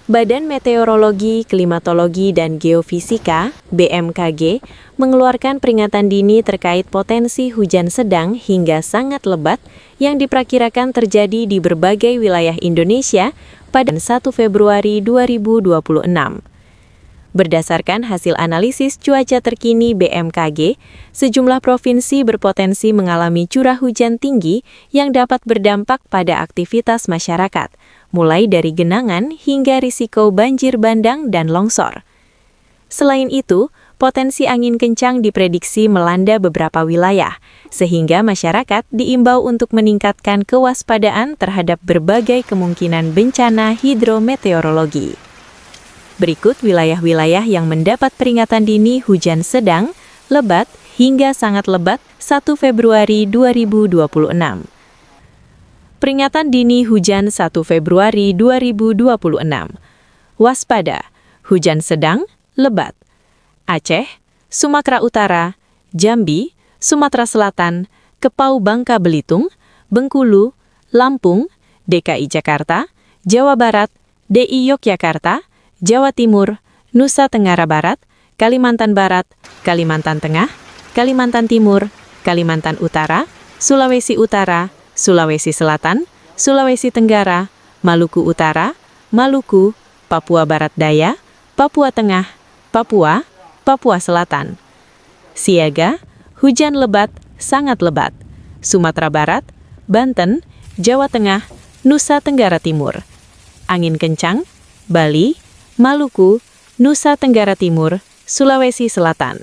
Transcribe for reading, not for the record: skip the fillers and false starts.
Badan Meteorologi, Klimatologi, dan Geofisika (BMKG) mengeluarkan peringatan dini terkait potensi hujan sedang hingga sangat lebat yang diperkirakan terjadi di berbagai wilayah Indonesia pada 1 Februari 2026. Berdasarkan hasil analisis cuaca terkini BMKG, sejumlah provinsi berpotensi mengalami curah hujan tinggi yang dapat berdampak pada aktivitas masyarakat, mulai dari genangan hingga risiko banjir bandang dan longsor. Selain itu, potensi angin kencang diprediksi melanda beberapa wilayah, sehingga masyarakat diimbau untuk meningkatkan kewaspadaan terhadap berbagai kemungkinan bencana hidrometeorologi. Berikut wilayah-wilayah yang mendapat peringatan dini hujan sedang, lebat, hingga sangat lebat 1 Februari 2026. Peringatan dini hujan 1 Februari 2026. Waspada, hujan sedang, lebat. Aceh, Sumatera Utara, Jambi, Sumatera Selatan, Kepau Bangka Belitung, Bengkulu, Lampung, DKI Jakarta, Jawa Barat, DI Yogyakarta, Jawa Timur, Nusa Tenggara Barat, Kalimantan Barat, Kalimantan Tengah, Kalimantan Timur, Kalimantan Utara, Sulawesi Utara, Sulawesi Selatan, Sulawesi Tenggara, Maluku Utara, Maluku, Papua Barat Daya, Papua Tengah, Papua, Papua Selatan. Siaga, hujan lebat, sangat lebat. Sumatera Barat, Banten, Jawa Tengah, Nusa Tenggara Timur. Angin kencang, Bali, Maluku, Nusa Tenggara Timur, Sulawesi Selatan.